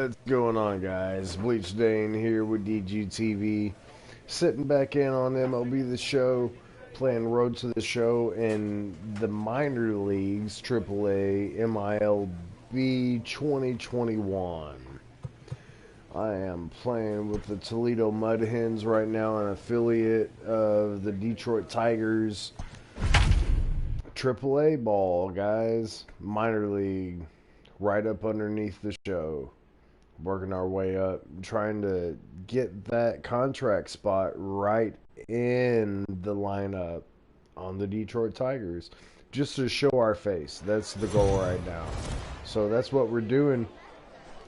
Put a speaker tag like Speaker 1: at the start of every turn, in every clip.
Speaker 1: What's going on, guys? Bleach Dane here with DGTV, sitting back in on MLB The Show, playing Road to the Show in the minor leagues, AAA MILB 2021. I am playing with the Toledo Mud Hens right now, an affiliate of the Detroit Tigers. AAA ball, guys. Minor league. Right up underneath the show. Working our way up. Trying to get that contract spot right in the lineup on the Detroit Tigers. Just to show our face. That's the goal right now. So that's what we're doing.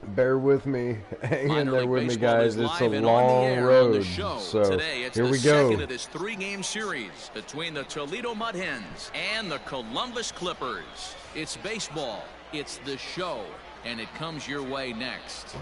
Speaker 1: Bear with me. Hang in there with me, guys. It's a long road. So
Speaker 2: today, it's
Speaker 1: here we
Speaker 2: the
Speaker 1: go.
Speaker 2: Second of this three-game series between the Toledo Mud Hens and the Columbus Clippers. It's baseball. It's the show, and it comes your way next.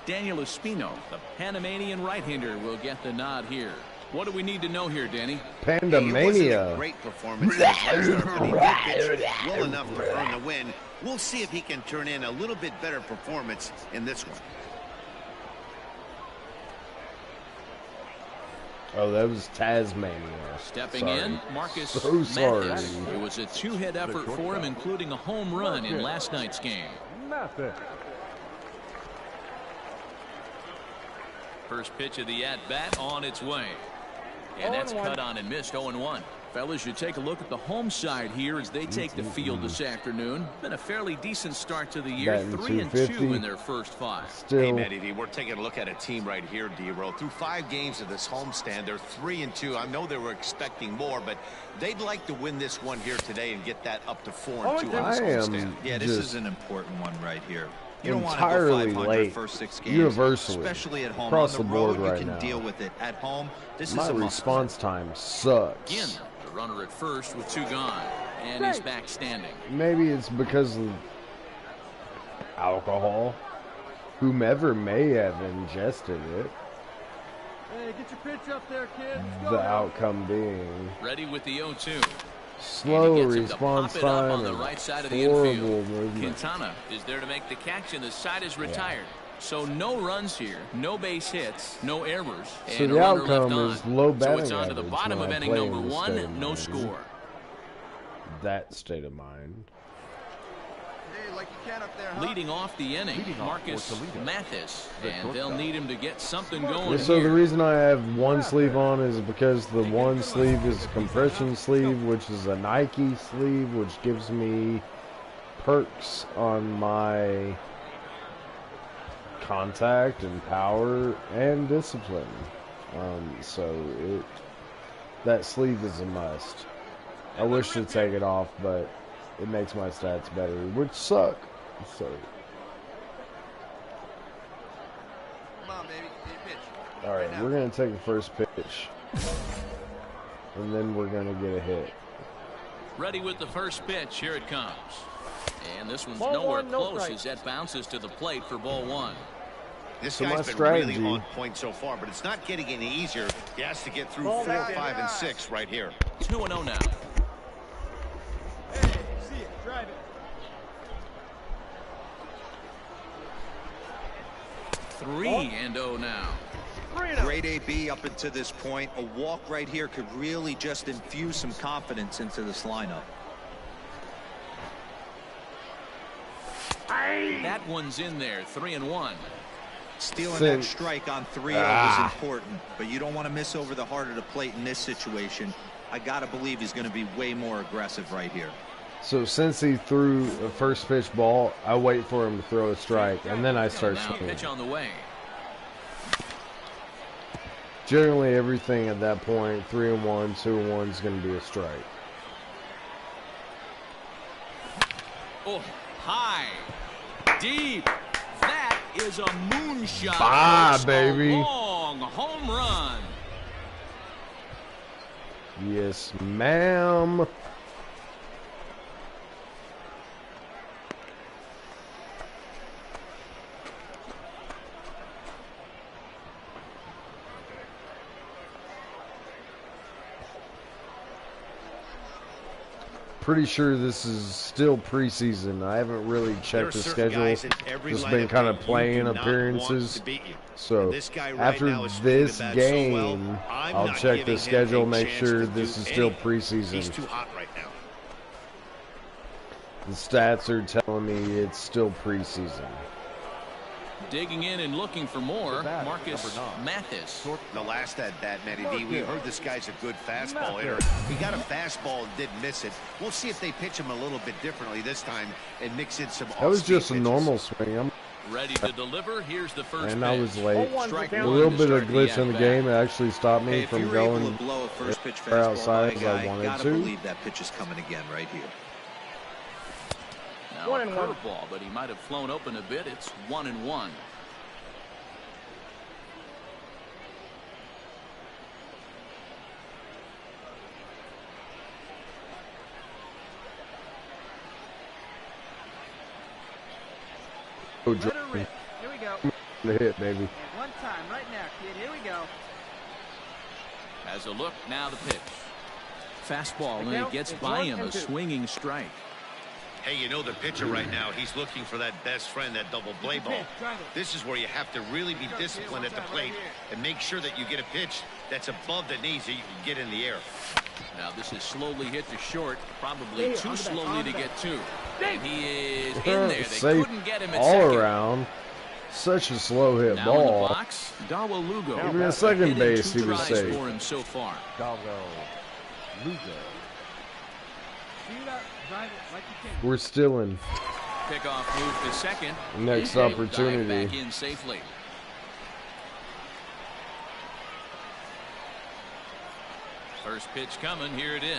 Speaker 2: Daniel Espino, the Panamanian right-hander, will get the nod here. What do we need to know here, Danny?
Speaker 1: Pandamania.
Speaker 3: A great performance in his last start, but he did pitch well enough to earn the win. We'll see if he can turn in a little bit better performance in this one.
Speaker 1: Oh, that was Tasmania.
Speaker 2: Stepping in, Marcus
Speaker 1: So sorry.
Speaker 2: Mathis. It was a two-hit effort for him, including a home run in last night's game. First pitch of the at-bat on its way. And that's cut on and missed, 0-1. Fellas, you take a look at the home side here as they take the field this afternoon. Been a fairly decent start to the year, 3-2 in their first five.
Speaker 3: Hey, Matty D, we're taking a look at a team right here, D-Roll. Through 5 games of this homestand, they're 3-2. I know they were expecting more, but they'd like to win this one here today and get that up to 4-2 on this homestand.
Speaker 4: Yeah, this is an important one right here. You don't want to
Speaker 1: entirely
Speaker 4: go 500
Speaker 1: late,
Speaker 4: first 6 games,
Speaker 1: universally,
Speaker 4: especially at home.
Speaker 1: across
Speaker 4: on the
Speaker 1: the board
Speaker 4: road,
Speaker 1: right
Speaker 4: you can
Speaker 1: now.
Speaker 4: deal with it. At home, this
Speaker 1: My
Speaker 4: is a
Speaker 1: response time sucks.
Speaker 2: Again, the runner at first with 2 gone, and he's back standing.
Speaker 1: Maybe it's because of alcohol. Whomever may have ingested it.
Speaker 5: Hey, get your pitch up there, kid.
Speaker 1: The outcome being
Speaker 2: Ready with the 0-2.
Speaker 1: slow response time
Speaker 2: on the
Speaker 1: and
Speaker 2: right side of the
Speaker 1: horrible
Speaker 2: infield.
Speaker 1: movement.
Speaker 2: Quintana is there to make the catch, and the side is retired. So no runs here, no base hits, no errors,
Speaker 1: So
Speaker 2: and
Speaker 1: the
Speaker 2: a runner
Speaker 1: outcome
Speaker 2: left
Speaker 1: is
Speaker 2: on.
Speaker 1: low
Speaker 2: So
Speaker 1: batting
Speaker 2: it's on to the
Speaker 1: average
Speaker 2: bottom
Speaker 1: when
Speaker 2: of
Speaker 1: I
Speaker 2: inning
Speaker 1: play
Speaker 2: number
Speaker 1: in this state
Speaker 2: 1,
Speaker 1: of
Speaker 2: no
Speaker 1: mind.
Speaker 2: score.
Speaker 1: That state of mind.
Speaker 5: Hey, like you can up there, huh?
Speaker 2: Leading off the inning, Marcus Mathis, and they'll need him to get something going
Speaker 1: Yeah, so the
Speaker 2: here.
Speaker 1: reason I have one sleeve on is because the one sleeve is a compression sleeve, which is a Nike sleeve, which gives me perks on my contact and power and discipline. So that sleeve is a must. I wish to take it off, but it makes my stats better, which suck. So.
Speaker 5: Come on, baby. Get your pitch.
Speaker 1: All right, we're going to take the first pitch, and then we're going to get a hit.
Speaker 2: Ready with the first pitch. Here it comes. And this one's nowhere close as that bounces to the plate for ball 1.
Speaker 3: This
Speaker 1: So my
Speaker 3: guy's been
Speaker 1: strategy-
Speaker 3: really on point so far, but it's not getting any easier. He has to get through 4, 5, and 6 right here.
Speaker 2: 2-0 now.
Speaker 5: Hey, see it. Drive it.
Speaker 2: 3-0 now.
Speaker 4: great AB up until this point. A walk right here could really just infuse some confidence into this lineup.
Speaker 2: That one's in there, 3-1.
Speaker 4: Stealing that
Speaker 1: Since-
Speaker 4: strike on 3-0 was important, but you don't want to miss over the heart of the plate in this situation. I got to believe he's going to be way more aggressive right here.
Speaker 1: So since he threw a first pitch ball, I wait for him to throw a strike, and then I start
Speaker 2: Now
Speaker 1: swinging.
Speaker 2: pitch on the way.
Speaker 1: Generally, everything at that point, 3-1, 2-1 is going to be a strike.
Speaker 2: Oh, high, deep. That is a moonshot.
Speaker 1: Bye,
Speaker 2: folks.
Speaker 1: baby.
Speaker 2: A long home run.
Speaker 1: Yes, ma'am. pretty sure this is still preseason. I haven't really checked the schedule. Just been kind of playing appearances. So after this game, I'll check the schedule, make sure this is still preseason.
Speaker 3: He's too hot right now.
Speaker 1: The stats are telling me it's still preseason.
Speaker 2: Digging in and looking for more, Marcus Mathis.
Speaker 3: The last at bat, Matty D, we heard this guy's a good fastball hitter. He got a fastball and didn't miss it. We'll see if they pitch him a little bit differently this time and mix in some.
Speaker 1: That was just a
Speaker 3: pitches.
Speaker 1: normal swing. I'm
Speaker 2: Ready to deliver. Here's the first
Speaker 1: and
Speaker 2: pitch.
Speaker 1: I was late. A
Speaker 2: A
Speaker 1: little bit of glitch in the game. It actually stopped me from going
Speaker 4: blow a first pitch
Speaker 1: far outside as I wanted
Speaker 4: gotta
Speaker 1: to.
Speaker 4: believe that pitch is coming again right here.
Speaker 2: Now a curveball, but he might have flown open a bit. It's 1-1.
Speaker 5: Let her rip. Here we go.
Speaker 1: The hit, baby.
Speaker 5: And one time, right now, kid. Here we go.
Speaker 2: Has a look, now the pitch. Fastball, and it gets by him, a swinging strike.
Speaker 3: Hey, you know the pitcher right now, he's looking for that best friend, that double play ball. This is where you have to really be disciplined at the plate and make sure that you get a pitch that's above the knees that you can get in the air.
Speaker 2: Now this is slowly hit to short, probably too slowly to get to. And he is in there. They
Speaker 1: Safe
Speaker 2: couldn't get him at
Speaker 1: all
Speaker 2: second.
Speaker 1: around. Such a slow hit
Speaker 2: Now in the
Speaker 1: ball.
Speaker 2: box, Dawa Lugo.
Speaker 1: Even at second
Speaker 2: Hit in
Speaker 1: base,
Speaker 2: two
Speaker 1: he was
Speaker 2: tries
Speaker 1: safe.
Speaker 2: for him so far.
Speaker 1: We're still in
Speaker 2: Pickoff move to second.
Speaker 1: next
Speaker 2: He'll
Speaker 1: opportunity.
Speaker 2: dive back in safely. First pitch coming. Here it is.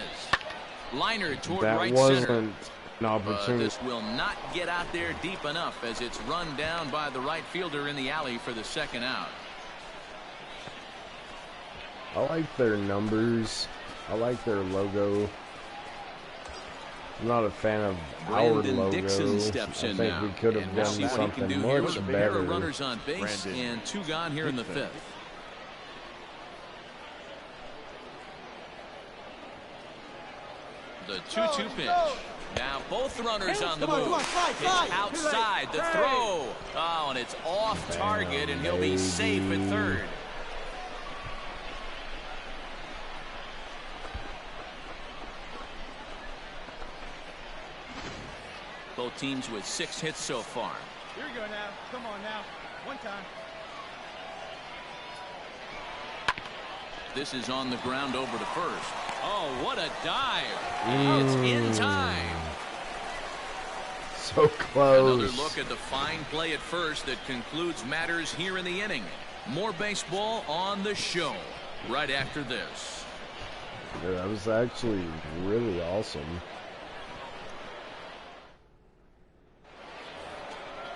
Speaker 2: Liner toward
Speaker 1: That
Speaker 2: right
Speaker 1: wasn't
Speaker 2: center.
Speaker 1: an
Speaker 2: But
Speaker 1: opportunity.
Speaker 2: this will not get out there deep enough as it's run down by the right fielder in the alley for the second out.
Speaker 1: I like their numbers. I like their logo. I'm not a fan of our
Speaker 2: Brandon
Speaker 1: logo.
Speaker 2: Dixon steps
Speaker 1: I
Speaker 2: in
Speaker 1: think
Speaker 2: now.
Speaker 1: we could have
Speaker 2: And we'll
Speaker 1: done
Speaker 2: see what he can
Speaker 1: something
Speaker 2: do here
Speaker 1: much
Speaker 2: with a pair of
Speaker 1: better.
Speaker 2: runners on base and two gone here in the fifth. The 2-2 pitch. Now both runners on the move. Pitch outside, the throw. Oh, and it's off target, and he'll be safe at third. Both teams with 6 hits so far.
Speaker 5: Here we go now. Come on now. One time.
Speaker 2: This is on the ground over to first. Oh, what a dive. It's in time.
Speaker 1: So close.
Speaker 2: Another look at the fine play at first that concludes matters here in the inning. More baseball on the show right after this.
Speaker 1: Yeah, that was actually really awesome.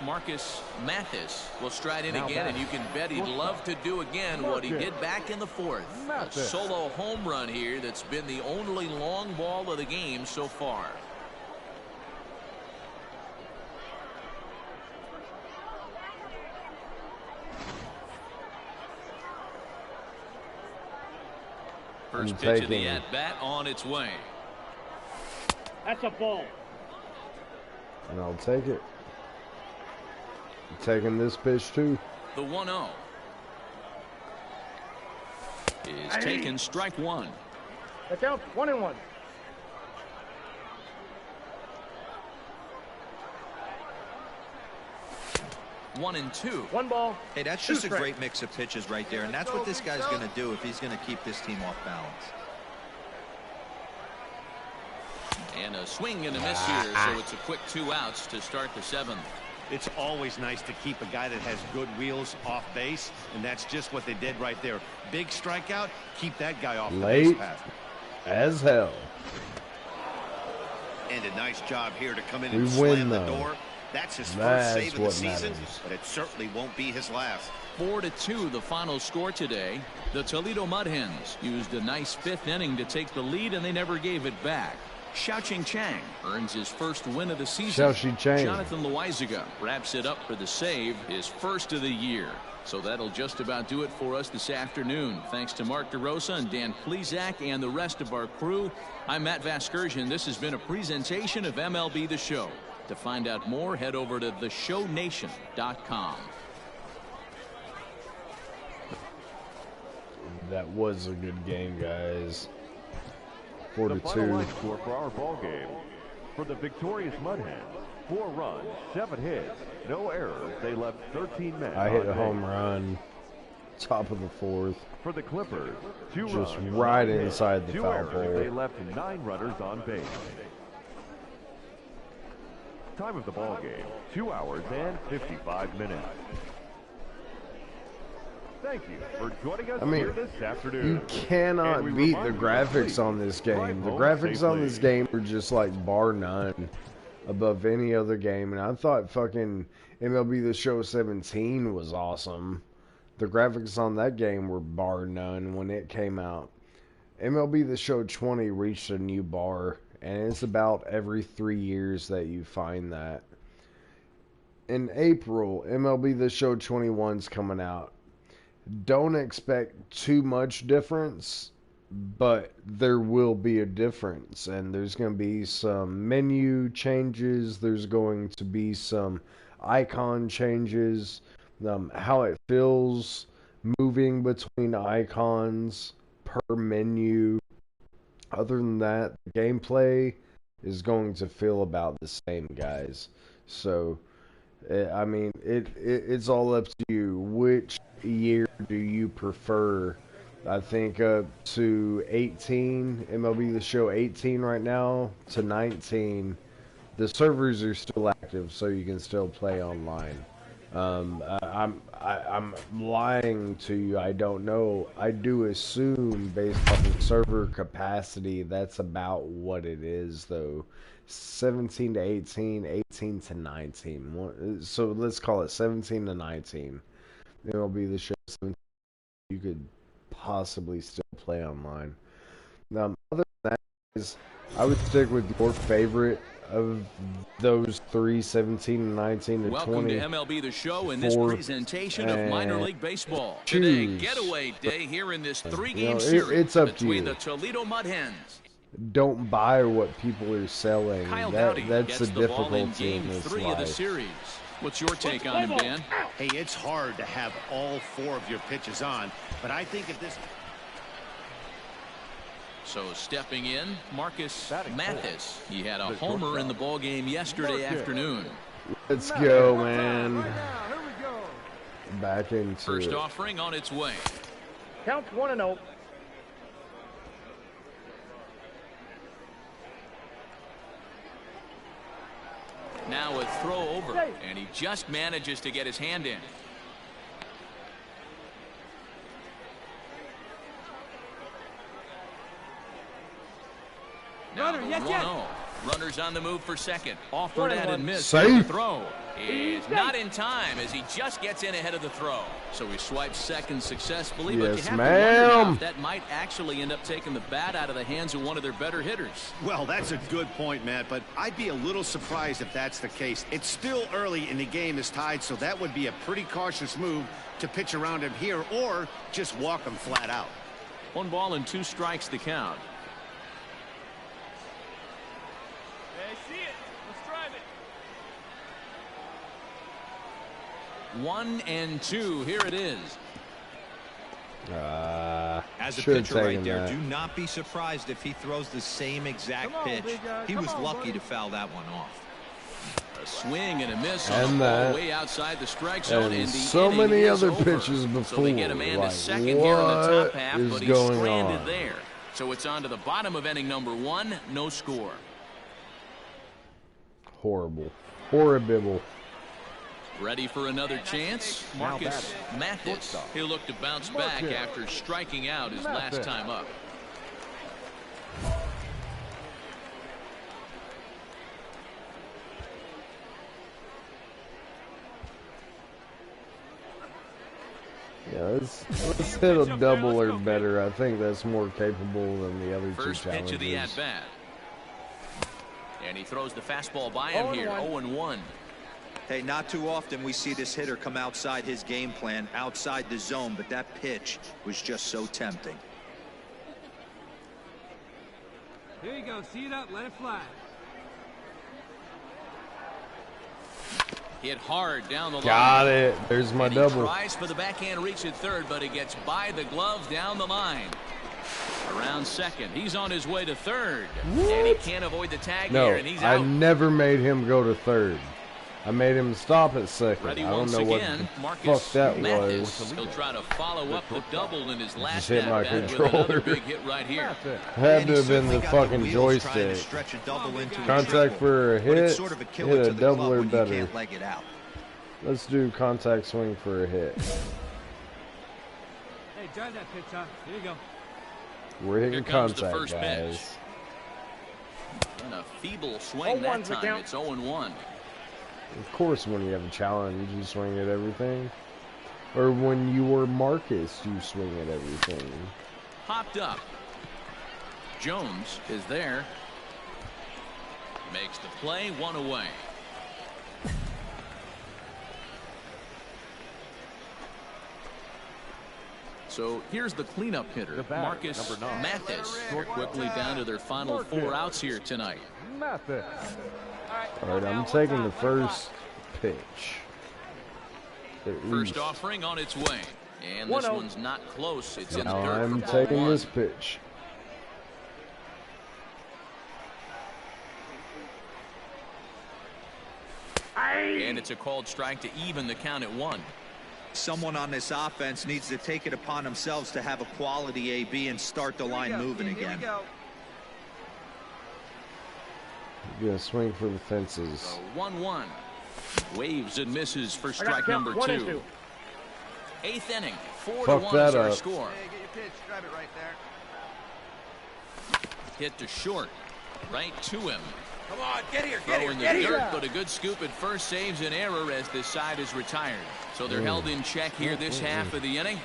Speaker 2: Marcus Mathis will stride in again, and you can bet he'd love to do again what he did back in the fourth. A solo home run here that's been the only long ball of the game so far. First pitch of the at-bat on its way.
Speaker 5: That's a ball.
Speaker 1: And I'll take it. I'm taking this pitch too.
Speaker 2: The 1-0 is taken, strike one.
Speaker 5: The count 1-1.
Speaker 2: One and two.
Speaker 5: One ball.
Speaker 4: Hey, that's just a great mix of pitches right there, and that's what this guy's going to do if he's going to keep this team off balance.
Speaker 2: And a swing and a miss here, so it's a quick 2 outs to start the seventh.
Speaker 3: It's always nice to keep a guy that has good wheels off base, and that's just what they did right there. Big strikeout, keep that guy off the base
Speaker 1: Late
Speaker 3: path.
Speaker 1: as hell.
Speaker 3: And a nice job here to come in
Speaker 1: We
Speaker 3: and
Speaker 1: win,
Speaker 3: slam the
Speaker 1: though.
Speaker 3: door. That's his first
Speaker 1: That's
Speaker 3: save of the
Speaker 1: what
Speaker 3: season,
Speaker 1: matters.
Speaker 3: but it certainly won't be his last.
Speaker 2: 4-2 the final score today. The Toledo Mud Hens used a nice fifth inning to take the lead, and they never gave it back. Xiaoqing Chang earns his first win of the season.
Speaker 1: Xiaoqing Chang.
Speaker 2: Jonathan Loizaga wraps it up for the save, his first of the year. So that'll just about do it for us this afternoon. Thanks to Mark DeRosa and Dan Plesac and the rest of our crew. I'm Matt Vasgersian. This has been a presentation of MLB The Show. To find out more, head over to theshownation.com.
Speaker 1: That was a good game, guys. 4-2.
Speaker 6: The final line score for our ball game. For the victorious Mud Hens, 4 runs, 7 hits, no errors. They left 13 men.
Speaker 1: I hit a home run, top of the 4th.
Speaker 6: For the Clippers, 2
Speaker 1: just
Speaker 6: runs,
Speaker 1: right
Speaker 6: 1
Speaker 1: inside
Speaker 6: hit,
Speaker 1: the
Speaker 6: 2
Speaker 1: foul
Speaker 6: errors.
Speaker 1: pole.
Speaker 6: They left 9 runners on base. Time of the ball game, 2 hours and 55 minutes. Thank you for joining us here this afternoon.
Speaker 1: You cannot beat the graphics on this game. The graphics on this game are just like bar none above any other game. And I thought fucking MLB The Show 17 was awesome. The graphics on that game were bar none when it came out. MLB The Show 20 reached a new bar. And it's about every 3 years that you find that. In April, MLB The Show 21's coming out. Don't expect too much difference, but there will be a difference. And there's going to be some menu changes. There's going to be some icon changes. How it feels moving between icons per menu. Other than that, the gameplay is going to feel about the same, guys. So, I mean, it's all up to you. Which year do you prefer? I think up to 18, MLB The Show 18 right now, to 19. The servers are still active, so you can still play online. I'm lying to you. I don't know. I do assume, based on the server capacity, that's about what it is, though. 17 to 18, 18 to 19. So let's call it 17 to 19. It'll be the show 17. You could possibly still play online. Other than that, I would stick with your favorite of those 3, 17 and 19 to
Speaker 2: Welcome
Speaker 1: 20.
Speaker 2: to MLB The Show in this presentation of minor league baseball. Today, getaway day here in this 3-game series between the Toledo Mud Hens.
Speaker 1: Don't buy what people are selling. That's the difficulty in this
Speaker 2: 3 of the series. What's your take on him, Dan?
Speaker 3: Hey, it's hard to have all 4 of your pitches on, but I think if this...
Speaker 2: So stepping in, Marcus Mathis. He had a homer in the ball game yesterday afternoon.
Speaker 1: Let's go, man. Back into
Speaker 2: First offering on its way.
Speaker 5: Count 1-0.
Speaker 2: Now a throw over, and he just manages to get his hand in. Now the 1-0. Runners on the move for second. Offered at and missed.
Speaker 1: Safe.
Speaker 2: The throw is not in time as he just gets in ahead of the throw. So he swipes second successfully, but you have to wonder if that might actually end up taking the bat out of the hands of one of their better hitters.
Speaker 3: Well, that's a good point, Matt, but I'd be a little surprised if that's the case. It's still early and the game is tied, so that would be a pretty cautious move to pitch around him here or just walk him flat out.
Speaker 2: 1 ball and 2 strikes the count. 1-2. Here it is.
Speaker 4: As a pitcher right there, do not be surprised if he throws the same exact pitch. He was lucky to foul that one off.
Speaker 2: A swing and a miss on the ball way outside the strike zone.
Speaker 1: And so many other pitches before.
Speaker 2: So they get a man to second here in the top half, but he's stranded there. So it's on to the bottom of inning number 1. No score.
Speaker 1: Horrible. Horrible.
Speaker 2: Ready for another chance? Marcus Mathis. He'll look to bounce back after striking out his last time up.
Speaker 1: Yeah, let's hit a double or better. I think that's more capable than the other 2 challenges.
Speaker 2: First pitch of the at-bat. And he throws the fastball by him here, 0-1.
Speaker 4: Hey, not too often we see this hitter come outside his game plan, outside the zone, but that pitch was just so tempting.
Speaker 5: Here you go. See it up. Let it fly.
Speaker 2: Hit hard down the line.
Speaker 1: Got it. There's my double.
Speaker 2: He tries for the backhand reach at third, but he gets by the glove down the line. Around second. He's on his way to third.
Speaker 1: What?
Speaker 2: And he can't avoid the tag
Speaker 1: No,
Speaker 2: here, and he's out.
Speaker 1: I never made him go to third. I made him stop at second.
Speaker 2: Ready
Speaker 1: I don't
Speaker 2: once
Speaker 1: know
Speaker 2: again,
Speaker 1: what the
Speaker 2: Marcus
Speaker 1: fuck that
Speaker 2: Mathis.
Speaker 1: was.
Speaker 2: He'll try to follow up the double in his last
Speaker 1: hit my
Speaker 2: at-bat with
Speaker 1: controller.
Speaker 2: another big hit right here.
Speaker 1: Had to have been the fucking joystick. Contact for a hit, hit a double or better. Let's do contact swing for a hit.
Speaker 5: Hey, drive that pitch, huh? Here you go.
Speaker 1: We're hitting
Speaker 2: Here comes the
Speaker 1: contact,
Speaker 2: first
Speaker 1: guys.
Speaker 2: pitch. And a feeble swing that time. It's 0-1.
Speaker 1: Of course, when you have a challenge, you swing at everything. Or when you were Marcus, you swing at everything.
Speaker 2: Popped up. Jones is there. Makes the play, one away. So here's the cleanup hitter, Marcus Mathis. Quickly down to their final 4 outs here tonight.
Speaker 6: Mathis.
Speaker 1: All right, I'm taking the first pitch.
Speaker 2: First offering on its way. And this one's not close. It's in the
Speaker 1: Now
Speaker 2: dirt
Speaker 1: I'm
Speaker 2: for ball
Speaker 1: taking
Speaker 2: one.
Speaker 1: this pitch.
Speaker 2: And it's a called strike to even the count at 1.
Speaker 4: Someone on this offense needs to take it upon themselves to have a quality AB and start the line moving again.
Speaker 1: You're gonna swing for the fences.
Speaker 2: So 1-1. Waves and misses for strike number 2. 8th inning. 4-1 is our score.
Speaker 5: Hey, get your pitch. Drive it right there.
Speaker 2: Hit to short. Right to him.
Speaker 5: Come on, get here,
Speaker 2: Throw in the dirt, but a good scoop at first saves an error as this side is retired. So they're held in check here this half of the inning.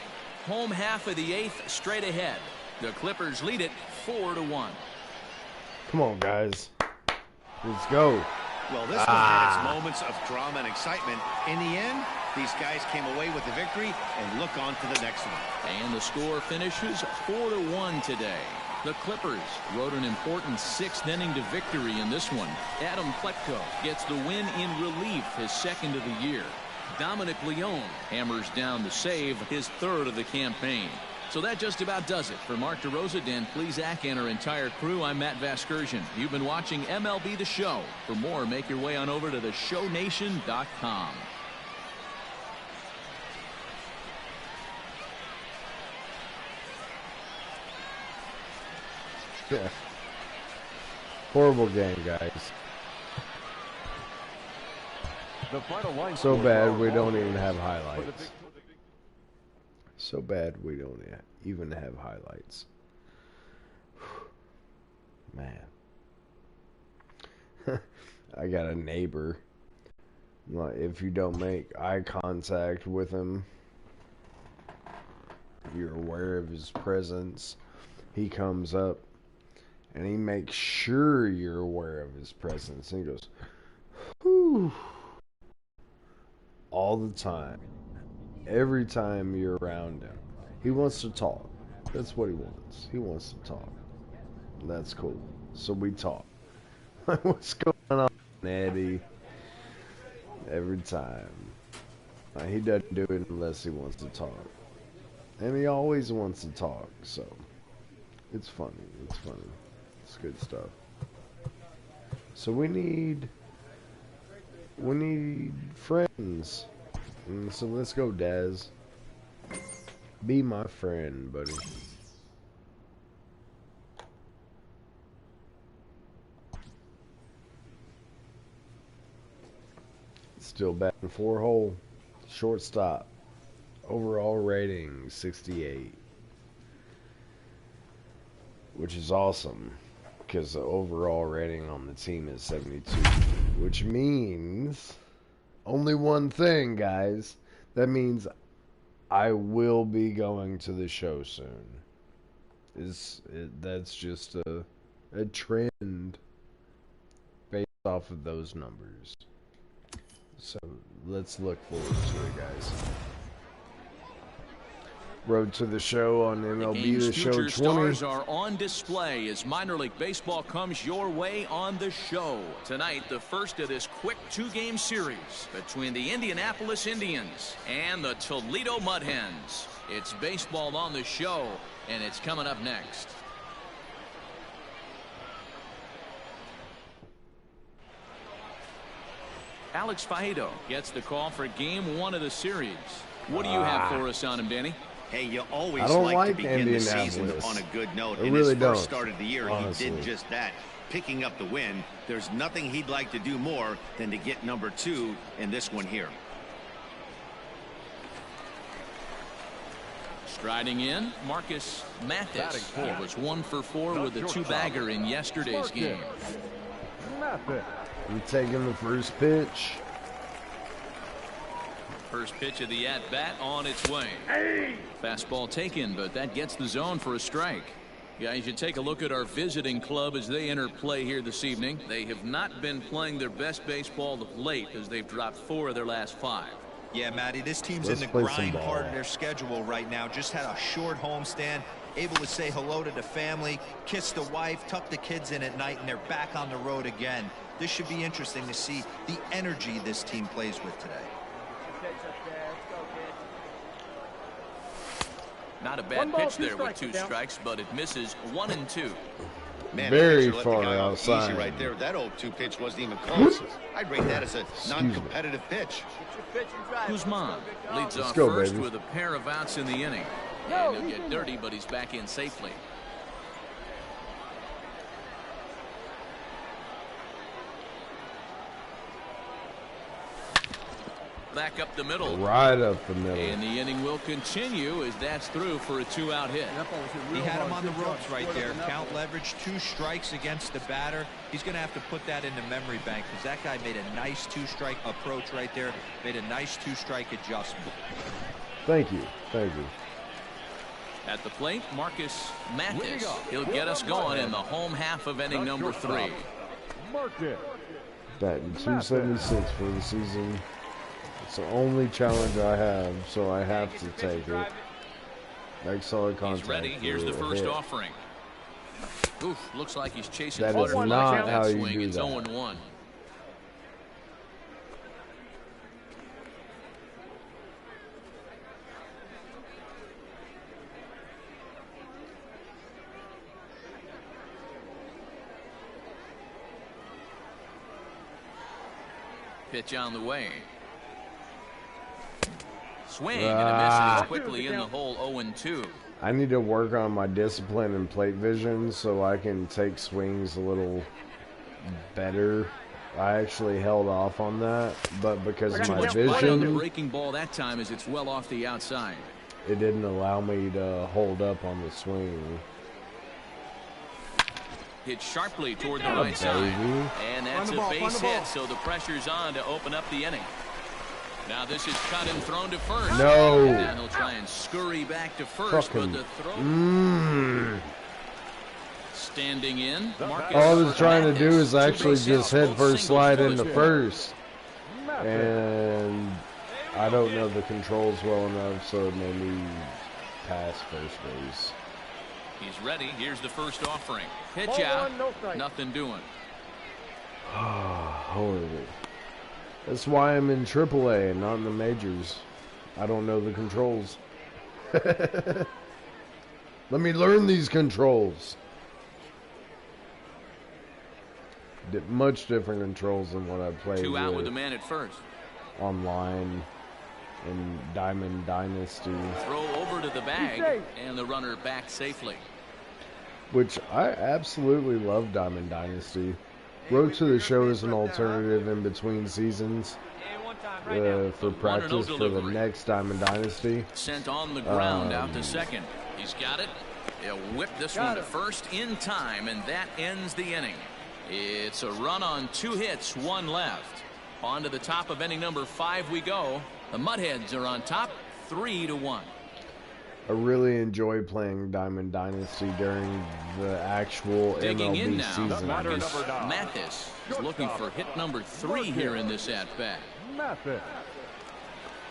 Speaker 2: Home half of the 8th straight ahead. The Clippers lead it 4-1.
Speaker 1: Come on, guys. Let's go.
Speaker 3: Well, this one had its moments of drama and excitement. In the end, these guys came away with the victory and look on to the next one.
Speaker 2: And the score finishes 4-1 today. The Clippers rode an important 6th inning to victory in this one. Adam Pletko gets the win in relief, his 2nd of the year. Dominic Leone hammers down the save, his 3rd of the campaign. So that just about does it. For Mark DeRosa, Dan Plesac, and our entire crew, I'm Matt Vasgersian. You've been watching MLB The Show. For more, make your way on over to theshownation.com.
Speaker 1: Yeah. Horrible game, guys.
Speaker 6: The final line
Speaker 1: So
Speaker 6: scores
Speaker 1: bad
Speaker 6: are
Speaker 1: we don't
Speaker 6: all
Speaker 1: even have
Speaker 6: for the
Speaker 1: highlights. So bad we don't even have highlights. Man. I got a neighbor. Like, if you don't make eye contact with him, you're aware of his presence, he comes up and he makes sure you're aware of his presence. And he goes, whew. All the time. Every time you're around him. He wants to talk. That's what he wants. He wants to talk. And that's cool. So we talk. What's going on, Eddie? Every time. He doesn't do it unless he wants to talk. And he always wants to talk. So it's funny. It's funny. It's good stuff. So we need friends. And so let's go, Daz. Be my friend, buddy. Still batting 4-hole. Shortstop. Overall rating 68. Which is awesome. Because the overall rating on the team is 72. Which means only one thing, guys. That means I will be going to the show soon. That's just a trend based off of those numbers. So let's look forward to it, guys. Road to the show on MLB The Show 20.
Speaker 2: Stars are on display as minor league baseball comes your way on the show. Tonight, the first of this quick two-game series between the Indianapolis Indians and the Toledo Mud Hens. It's baseball on the show, and it's coming up next. Alex Faedo gets the call for game one of the series. What do you have for us on him, Danny?
Speaker 3: Hey, you always like to begin the season on a good note. In his first start of the year, he did just that, picking up the win. There's nothing he'd like to do more than to get number 2 in this one here.
Speaker 2: Striding in, Marcus Mathis. He was 1 for 4 with a 2-bagger in yesterday's game.
Speaker 1: I'm taking the first pitch.
Speaker 2: First pitch of the at-bat on its way. Hey! Fastball taken, but that gets the zone for a strike. Guys, you take a look at our visiting club as they enter play here this evening. They have not been playing their best baseball of late as they've dropped 4 of their last 5.
Speaker 4: Yeah, Matty, this team's in the grind part of their schedule right now. Just had a short homestand, able to say hello to the family, kiss the wife, tuck the kids in at night, and they're back on the road again. This should be interesting to see the energy this team plays with today.
Speaker 2: Not a bad pitch there with 2 strikes, but it misses 1 and 2.
Speaker 3: Man,
Speaker 1: very far outside.
Speaker 3: Easy right there. That 0-2 pitch wasn't even close. I'd rate that as a non-competitive pitch.
Speaker 2: Guzman leads off
Speaker 1: go,
Speaker 2: first
Speaker 1: baby.
Speaker 2: with a pair of outs in the inning. And he'll get dirty, but he's back in safely. Back up the middle.
Speaker 1: Right up the middle.
Speaker 2: And the inning will continue as that's through for a 2-out hit.
Speaker 4: He had him on the ropes right there. Count leverage, 2 strikes against the batter. He's going to have to put that in the memory bank because that guy made a nice 2-strike approach right there. Made a nice 2-strike adjustment.
Speaker 1: Thank you. Thank you.
Speaker 2: At the plate, Marcus Mathis. He'll get us going in the home half of inning number 3.
Speaker 1: Batting .276 for the season. It's the only challenge I have, so I have to take it. Make solid contact.
Speaker 2: He's ready. Here's the first offering. Oof, looks like he's chasing
Speaker 1: that is not how you do
Speaker 2: it's
Speaker 1: that.
Speaker 2: 0-1. Pitch on the way. Swing and a miss, and he's quickly in the hole. 0-2.
Speaker 1: I need to work on my discipline and plate vision so I can take swings a little better. I actually held off on that, but because of my
Speaker 2: On the
Speaker 1: vision,
Speaker 2: breaking ball that time as it's well off the outside.
Speaker 1: it didn't allow me to hold up on the swing.
Speaker 2: Hit sharply toward the right side. And that's a base hit, so the pressure's on to open up the inning. Now this is cut and thrown to first.
Speaker 1: No.
Speaker 2: And he'll try and scurry back to first, but the throw. Standing in. Marcus
Speaker 1: All I was trying to do is actually
Speaker 2: Mathis.
Speaker 1: just
Speaker 2: Two base
Speaker 1: head
Speaker 2: hits,
Speaker 1: first
Speaker 2: both
Speaker 1: slide
Speaker 2: singles
Speaker 1: into
Speaker 2: for this
Speaker 1: first. And I don't know the controls well enough, so it made me pass first base.
Speaker 2: He's ready. Here's the first offering. Pitch out. Nothing doing.
Speaker 1: Horrible. That's why I'm in AAA and not in the majors. I don't know the controls. Let me learn these controls. Much different controls than what I played
Speaker 2: 2 out with the man at first.
Speaker 1: online in Diamond Dynasty.
Speaker 2: Throw over to the bag, and the runner back safely.
Speaker 1: Which I absolutely love Diamond Dynasty. Road to the Show is an alternative in between seasons for practice for the next Diamond Dynasty.
Speaker 2: Sent on the ground out to second. He's got it. He'll whip this one to first in time, and that ends the inning. It's a run on 2 hits, 1 left. On to the top of inning number 5 we go. The Mudheads are on top, 3-1.
Speaker 1: I really enjoy playing Diamond Dynasty during the actual
Speaker 2: Digging in
Speaker 1: MLB
Speaker 2: now,
Speaker 1: season.
Speaker 2: Marcus Mathis is looking for hit number 3 here in this at-bat.
Speaker 6: Method.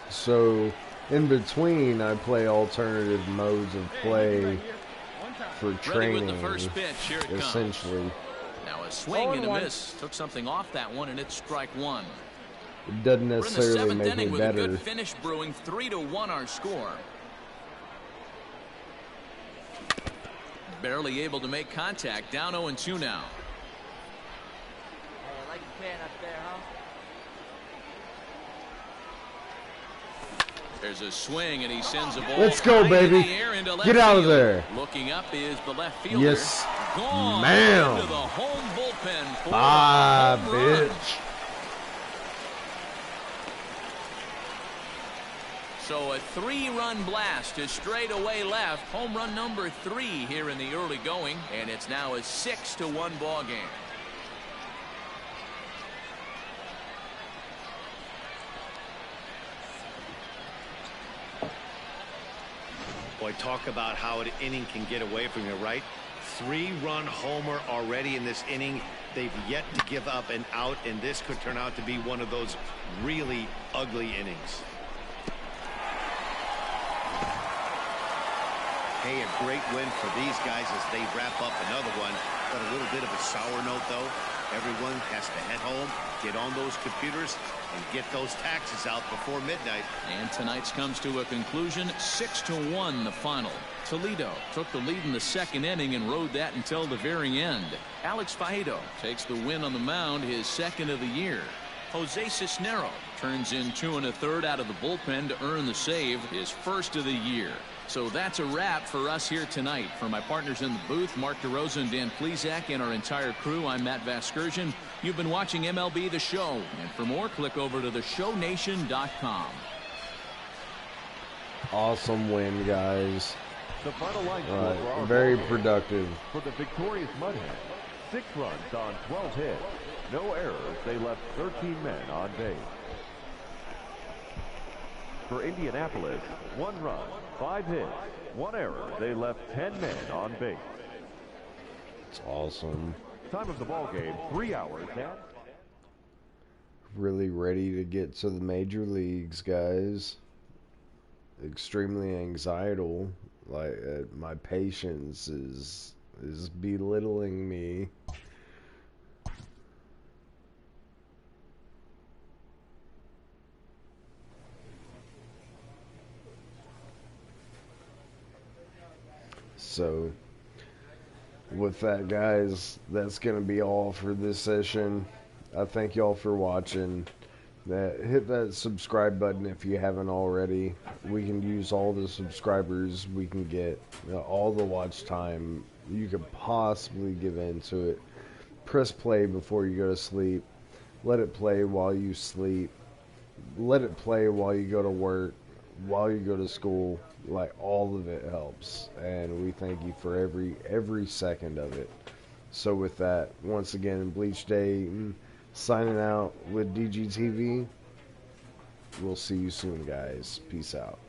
Speaker 1: So, in between, I play alternative modes of play for training,
Speaker 2: the first pitch. Here it
Speaker 1: essentially.
Speaker 2: Comes. Now a swing and a miss. Took something off that one, and it's strike one.
Speaker 1: It doesn't necessarily make
Speaker 2: inning
Speaker 1: it
Speaker 2: with
Speaker 1: better.
Speaker 2: A good finish brewing. 3-1 our score. Barely able to make contact. Down 0-2 now.
Speaker 7: Like a can up there, huh?
Speaker 2: There's a swing, and he sends a ball.
Speaker 1: Let's go, baby. Get out of there.
Speaker 2: Looking up is the left fielder.
Speaker 1: Yes,
Speaker 2: gone
Speaker 1: ma'am.
Speaker 2: into the home bullpen for
Speaker 1: ah,
Speaker 2: home run.
Speaker 1: bitch.
Speaker 2: So a 3-run blast to straightaway left. Home run number 3 here in the early going, and it's now a 6-1 ball game.
Speaker 3: Boy, talk about how an inning can get away from you, right? 3-run homer already in this inning. They've yet to give up an out, and this could turn out to be one of those really ugly innings. Hey, a great win for these guys as they wrap up another one. But a little bit of a sour note, though. Everyone has to head home, get on those computers, and get those taxes out before midnight.
Speaker 2: And tonight's comes to a conclusion. 6-1 the final. Toledo took the lead in the second inning and rode that until the very end. Alex Faedo takes the win on the mound, his second of the year. Jose Cisnero turns in 2 1/3 out of the bullpen to earn the save, his first of the year. So that's a wrap for us here tonight. For my partners in the booth, Mark DeRosa and Dan Plesac, and our entire crew, I'm Matt Vasgersian. You've been watching MLB The Show. And for more, click over to theshownation.com.
Speaker 1: Awesome win, guys.
Speaker 6: The final line score for our
Speaker 1: very
Speaker 6: ball game.
Speaker 1: productive.
Speaker 6: For the victorious Mudhens, 6 runs on 12 hits. No errors. They left 13 men on base. For Indianapolis, 1 run, 5 hits, 1 error. They left 10 men on base.
Speaker 1: It's awesome.
Speaker 6: Time of the ball game, 3 hours and
Speaker 1: Really ready to get to the major leagues, guys. Extremely anxietal. Like my patience is belittling me. So with that, guys, that's gonna be all for this session. I thank y'all for watching. Hit that subscribe button if you haven't already. We can use all the subscribers we can get, all the watch time you could possibly give into it. Press play before you go to sleep. Let it play while you sleep. Let it play while you go to work, while you go to school. Like, all of it helps, and we thank you for every second of it. So with that, once again, Bleach Day signing out with DGTV. We'll see you soon, guys. Peace out.